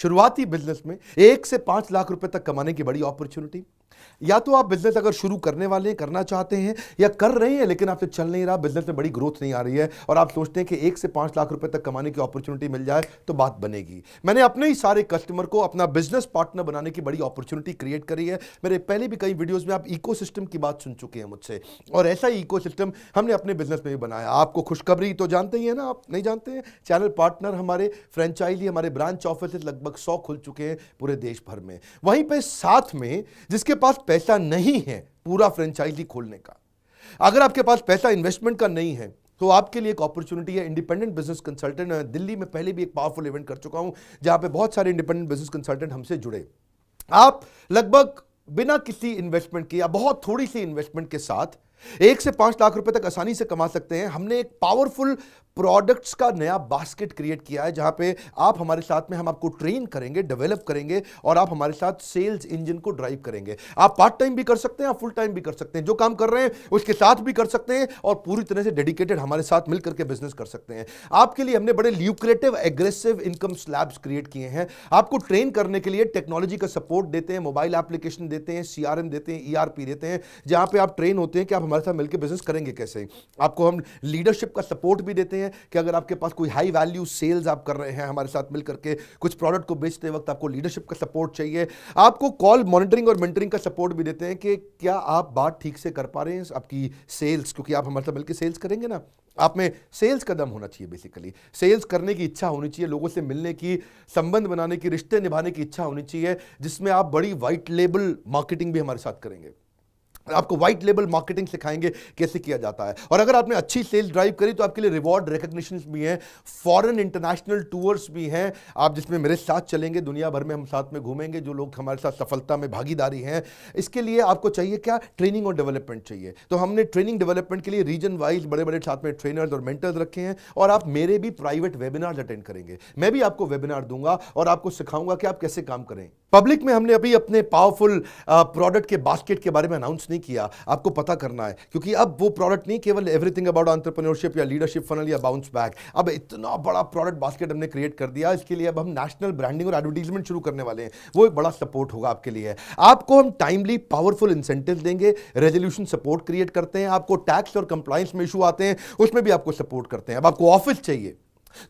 शुरुआती बिजनेस में 1 से 5 लाख रुपए तक कमाने की बड़ी अपॉर्चुनिटी। या तो आप बिजनेस अगर शुरू करने वाले हैं, करना चाहते हैं या कर रहे हैं लेकिन आपसे चल नहीं रहा, बिजनेस में बड़ी ग्रोथ नहीं आ रही है और आप सोचते हैं कि 1 से 5 लाख रुपए तक कमाने की अपॉर्चुनिटी मिल जाए तो बात बनेगी। मैंने अपने ही सारे कस्टमर को अपना बिजनेस पार्टनर बनाने की बड़ी अपॉर्चुनिटी क्रिएट करी है। मेरे पहले भी कई वीडियोस में आप इकोसिस्टम की बात सुन चुके हैं मुझसे, और ऐसा ही इकोसिस्टम हमने अपने बिजनेस में भी बनाया। आपको खुशखबरी तो जानते ही है ना, आप नहीं जानते हैं? चैनल पार्टनर हमारे, फ्रेंचाइजी हमारे, ब्रांच ऑफिस लगभग 100 खुल चुके हैं पूरे देश भर में। वहीं पे साथ में जिसके पास पैसा नहीं है पूरा फ्रेंचाइजी खोलने का, अगर आपके पास पैसा इन्वेस्टमेंट का नहीं है तो आपके लिए एक अपॉर्चुनिटी है। इंडिपेंडेंट बिजनेस कंसल्टेंट, दिल्ली में पहले भी एक पावरफुल इवेंट कर चुका हूं जहां पे बहुत सारे इंडिपेंडेंट बिजनेस कंसल्टेंट हमसे जुड़े। आप लगभग बिना किसी इन्वेस्टमेंट के या बहुत थोड़ी सी इन्वेस्टमेंट के साथ 1 से 5 लाख रुपए तक आसानी से कमा सकते हैं। हमने एक पावरफुल प्रोडक्ट्स का नया बास्केट क्रिएट किया है जहां पे आप हमारे साथ में, हम आपको ट्रेन करेंगे, डेवलप करेंगे और आप हमारे साथ सेल्स इंजन को ड्राइव करेंगे। आप पार्ट टाइम भी कर सकते हैं, आप फुल टाइम भी कर सकते हैं, जो काम कर रहे हैं उसके साथ भी कर सकते हैं और पूरी तरह से डेडिकेटेड हमारे साथ मिलकर के बिजनेस कर सकते हैं। आपके लिए हमने बड़े lucrative aggressive income slabs create किए हैं। आपको ट्रेन करने के लिए टेक्नोलॉजी का सपोर्ट देते हैं, मोबाइल एप्लीकेशन देते हैं, CRM देते हैं, ERP देते हैं, जहां पे आप ट्रेन होते हैं कि आप हमारे साथ मिलकर बिजनेस करेंगे कैसे। आपको हम लीडरशिप का सपोर्ट भी देते हैं कि अगर आपके पास कोई हाई वैल्यू सेल्स आप कर रहे हैं हमारे साथ मिलकर के, कुछ प्रोडक्ट को बेचते वक्त आपको लीडरशिप का सपोर्ट चाहिए, आपको कॉल मॉनिटरिंग और मेंटरिंग का सपोर्ट भी देते हैं कि क्या आप बात ठीक से कर पा रहे हैं आपकी सेल्स, क्योंकि आप हमारे साथ मिलकर सेल्स करेंगे ना, आप में सेल्स का दम होना चाहिए। बेसिकली सेल्स करने की इच्छा होनी चाहिए, लोगों से मिलने की, संबंध बनाने की, रिश्ते निभाने की इच्छा होनी चाहिए, जिसमें आप बड़ी व्हाइट लेबल मार्केटिंग भी हमारे साथ करेंगे। आपको व्हाइट लेबल मार्केटिंग सिखाएंगे कैसे किया जाता है। और अगर आपने अच्छी सेल्स ड्राइव करी तो आपके लिए रिवॉर्ड रिकॉग्निशंस भी हैं, फॉरेन इंटरनेशनल टूर्स भी हैं, आप जिसमें मेरे साथ चलेंगे, दुनिया भर में हम साथ में घूमेंगे, जो लोग हमारे साथ सफलता में भागीदारी हैं। इसके लिए आपको चाहिए क्या? ट्रेनिंग और डेवलपमेंट चाहिए। तो हमने ट्रेनिंग डेवलपमेंट के लिए रीजन वाइज बड़े बड़े साथ में ट्रेनर्स और मेंटर्स रखे हैं और आप मेरे भी प्राइवेट वेबिनार अटेंड करेंगे। मैं भी आपको वेबिनार दूंगा और आपको सिखाऊंगा कि आप कैसे काम करें। पब्लिक में हमने अभी अपने पावरफुल प्रोडक्ट के बास्केट के बारे में अनाउंस नहीं किया, आपको पता करना है, क्योंकि अब वो प्रोडक्ट नहीं केवल एवरीथिंग अबाउट एंटरप्रेन्योरशिप या लीडरशिप फनल या बाउंस बैक, अब इतना बड़ा प्रोडक्ट बास्केट हमने क्रिएट कर दिया। इसके लिए अब हम नेशनल ब्रांडिंग और एडवर्टाइजमेंट शुरू करने वाले हैं, वो एक बड़ा सपोर्ट होगा आपके लिए। आपको हम टाइमली पावरफुल इंसेंटिव देंगे, रेजोल्यूशन सपोर्ट क्रिएट करते हैं, आपको टैक्स और कंप्लायंस में इशू आते हैं उसमें भी आपको सपोर्ट करते हैं। अब आपको ऑफिस चाहिए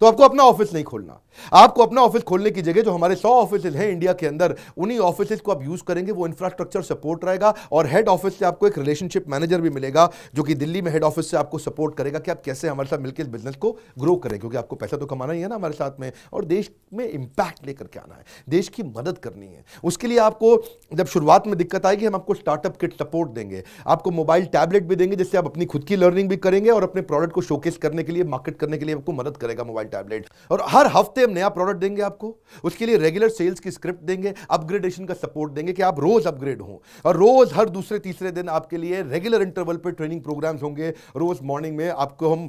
तो आपको अपना ऑफिस नहीं खोलना, आपको अपना ऑफिस खोलने की जगह जो हमारे 100 ऑफिस हैं इंडिया के अंदर, उन्हीं ऑफिस को आप यूज करेंगे, वो इंफ्रास्ट्रक्चर सपोर्ट रहेगा और हेड ऑफिस से आपको एक रिलेशनशिप मैनेजर भी मिलेगा जो कि दिल्ली में हेड ऑफिस से आपको सपोर्ट करेगा कि आप कैसे हमारे साथ मिलकर इस बिजनेस को ग्रो करें, क्योंकि आपको पैसा तो कमाना ही है ना हमारे साथ में, और देश में इंपैक्ट लेकर के आना है, देश की मदद करनी है। उसके लिए आपको जब शुरुआत में दिक्कत आएगी, हम आपको स्टार्टअप किट सपोर्ट देंगे, आपको मोबाइल टैबलेट भी देंगे जिससे आप अपनी खुद की लर्निंग भी करेंगे और अपने प्रोडक्ट को शोकेस करने के लिए, मार्केट करने के लिए आपको मदद करेगा मोबाइल टैबलेट। और हर हफ्ते हम नया प्रोडक्ट देंगे आपको, उसके लिए रेगुलर सेल्स की स्क्रिप्ट देंगे, अपग्रेडेशन का सपोर्ट देंगे कि आप रोज अपग्रेड हो, और रोज हर दूसरे तीसरे दिन आपके लिए रेगुलर इंटरवल पे ट्रेनिंग प्रोग्राम्स होंगे। रोज मॉर्निंग में आपको हम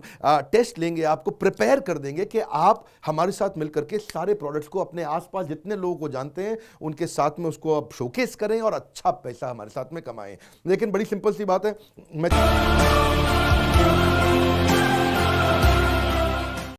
टेस्ट लेंगे, आपको प्रिपेयर कर देंगे कि आप हमारे साथ मिलकर के सारे प्रोडक्ट्स को अपने आसपास जितने लोगों को जानते हैं उनके साथ में उसको आप शोकेस करें और अच्छा पैसा हमारे साथ में कमाएं। लेकिन बड़ी सिंपल सी बात है, मैं